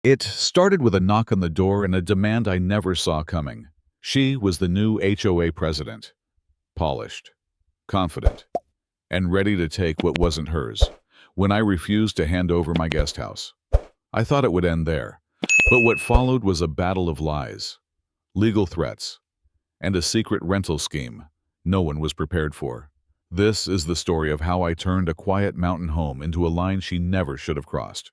It started with a knock on the door and a demand I never saw coming. She was the new HOA president, polished, confident, and ready to take what wasn't hers when I refused to hand over my guest house. I thought it would end there, but what followed was a battle of lies, legal threats, and a secret rental scheme no one was prepared for. This is the story of how I turned a quiet mountain home into a line she never should have crossed.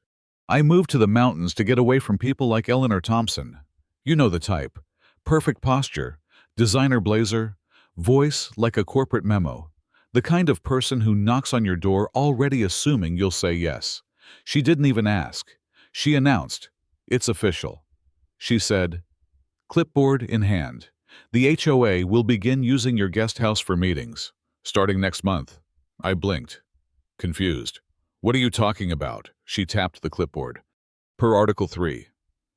I moved to the mountains to get away from people like Eleanor Thompson. You know the type. Perfect posture, designer blazer, voice like a corporate memo. The kind of person who knocks on your door already assuming you'll say yes. She didn't even ask. She announced, "It's official." She said, "Clipboard in hand. The HOA will begin using your guest house for meetings, starting next month." I blinked, confused. "What are you talking about?" She tapped the clipboard. Per Article 3,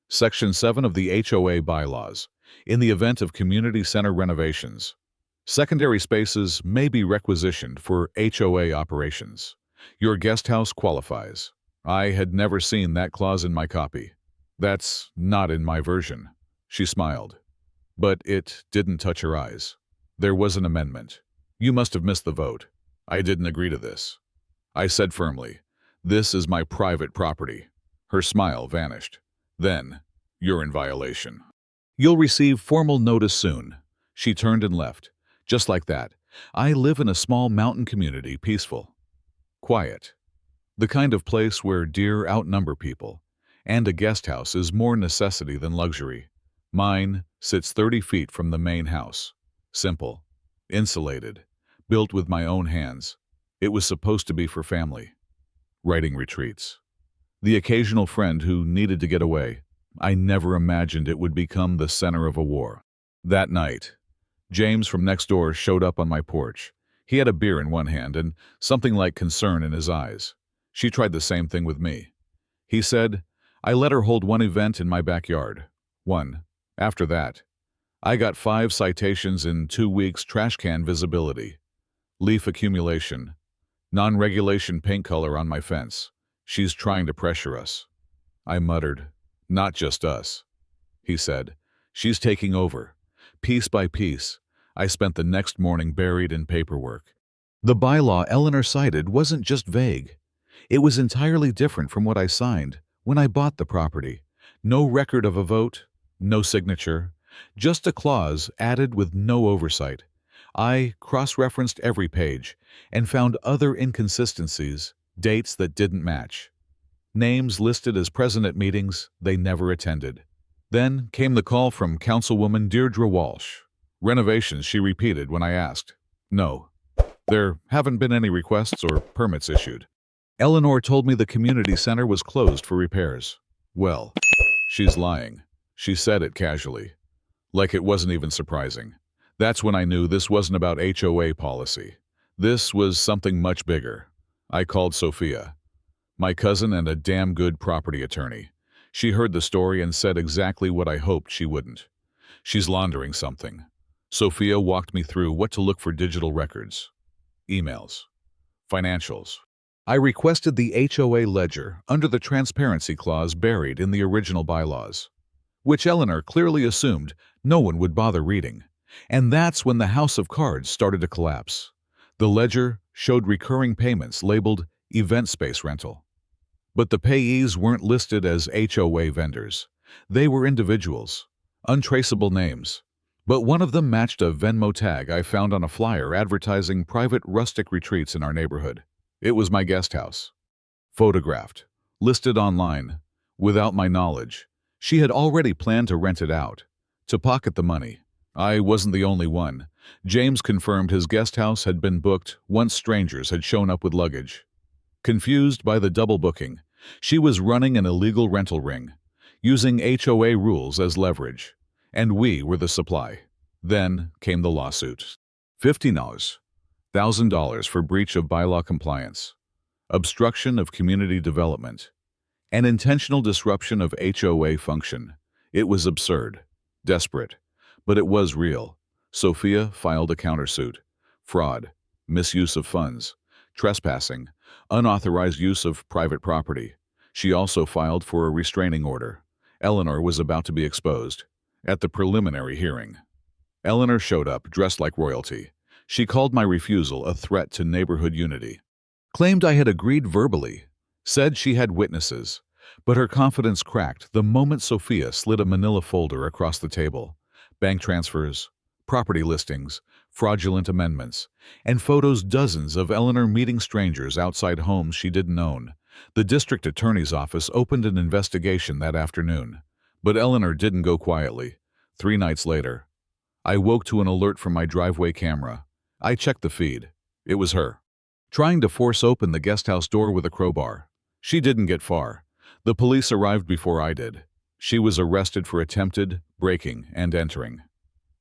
Section 7 of the HOA bylaws, in the event of community center renovations, secondary spaces may be requisitioned for HOA operations. Your guest house qualifies. I had never seen that clause in my copy. "That's not in my version." She smiled. But it didn't touch her eyes. "There was an amendment. You must have missed the vote. I didn't agree to this." I said firmly, "This is my private property." Her smile vanished. "Then, you're in violation. You'll receive formal notice soon." She turned and left. Just like that. I live in a small mountain community, peaceful, quiet. The kind of place where deer outnumber people, and a guest house is more necessity than luxury. Mine sits 30 feet from the main house. Simple, insulated, built with my own hands. It was supposed to be for family. Writing retreats. The occasional friend who needed to get away. I never imagined it would become the center of a war. That night, James from next door showed up on my porch. He had a beer in one hand and something like concern in his eyes. She tried the same thing with me. He said, "I let her hold one event in my backyard. One. After that, I got 5 citations in 2 weeks, trash can visibility, leaf accumulation, non-regulation paint color on my fence. She's trying to pressure us." I muttered, "Not just us." He said, "She's taking over." Piece by piece, I spent the next morning buried in paperwork. The bylaw Eleanor cited wasn't just vague. It was entirely different from what I signed when I bought the property. No record of a vote, no signature, just a clause added with no oversight. I cross-referenced every page and found other inconsistencies, dates that didn't match, names listed as present at meetings they never attended. Then came the call from Councilwoman Deirdre Walsh. Renovations, she repeated when I asked. "No, there haven't been any requests or permits issued." Eleanor told me the community center was closed for repairs. Well, she's lying. She said it casually, like it wasn't even surprising. That's when I knew this wasn't about HOA policy. This was something much bigger. I called Sophia, my cousin and a damn good property attorney. She heard the story and said exactly what I hoped she wouldn't. "She's laundering something." Sophia walked me through what to look for: digital records, emails, financials. I requested the HOA ledger under the transparency clause buried in the original bylaws, which Eleanor clearly assumed no one would bother reading. And that's when the house of cards started to collapse. The ledger showed recurring payments labeled event space rental. But the payees weren't listed as HOA vendors. They were individuals, untraceable names. But one of them matched a Venmo tag I found on a flyer advertising private rustic retreats in our neighborhood. It was my guest house. Photographed, listed online, without my knowledge. She had already planned to rent it out, to pocket the money. I wasn't the only one. James confirmed his guest house had been booked once strangers had shown up with luggage. Confused by the double booking, she was running an illegal rental ring, using HOA rules as leverage, and we were the supply. Then came the lawsuit. $50,000 for breach of bylaw compliance, obstruction of community development, and intentional disruption of HOA function. It was absurd, desperate, but it was real. Sophia filed a countersuit. Fraud, misuse of funds, trespassing, unauthorized use of private property. She also filed for a restraining order. Eleanor was about to be exposed. At the preliminary hearing, Eleanor showed up dressed like royalty. She called my refusal a threat to neighborhood unity, claimed I had agreed verbally, said she had witnesses, but her confidence cracked the moment Sophia slid a manila folder across the table. Bank transfers, property listings, fraudulent amendments, and photos dozens of Eleanor meeting strangers outside homes she didn't own. The district attorney's office opened an investigation that afternoon, but Eleanor didn't go quietly. 3 nights later, I woke to an alert from my driveway camera. I checked the feed. It was her, trying to force open the guest house door with a crowbar. She didn't get far. The police arrived before I did. She was arrested for attempted breaking and entering,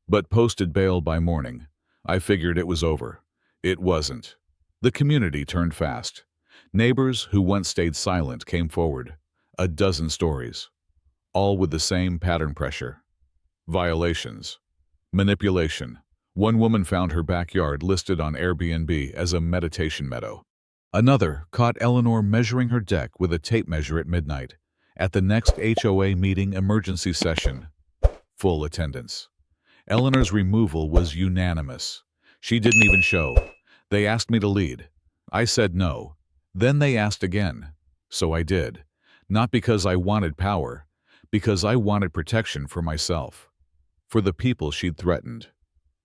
but posted bail by morning. I figured it was over. It wasn't. The community turned fast. Neighbors who once stayed silent came forward. A dozen stories, all with the same pattern: pressure, violations, manipulation. One woman found her backyard listed on Airbnb as a meditation meadow. Another caught Eleanor measuring her deck with a tape measure at midnight. At the next HOA meeting emergency session, full attendance. Eleanor's removal was unanimous. She didn't even show. They asked me to lead. I said no. Then they asked again. So I did. Not because I wanted power, because I wanted protection for myself, for the people she'd threatened,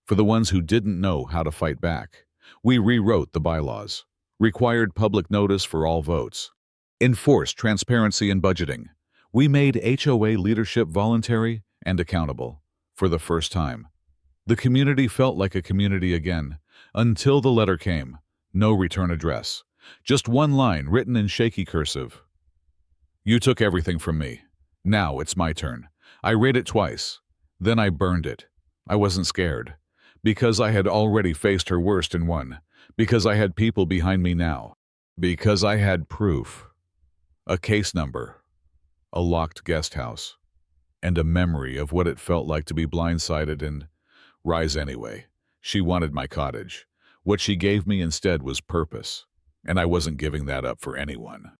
for the ones who didn't know how to fight back. We rewrote the bylaws, required public notice for all votes, enforced transparency in budgeting. We made HOA leadership voluntary and accountable. For the first time, the community felt like a community again, until the letter came. No return address. Just one line written in shaky cursive. You took everything from me. Now it's my turn. I read it twice. Then I burned it. I wasn't scared, because I had already faced her worst and won, because I had people behind me now, because I had proof. A case number, a locked guest house, and a memory of what it felt like to be blindsided and rise anyway. She wanted my cottage. What she gave me instead was purpose, and I wasn't giving that up for anyone.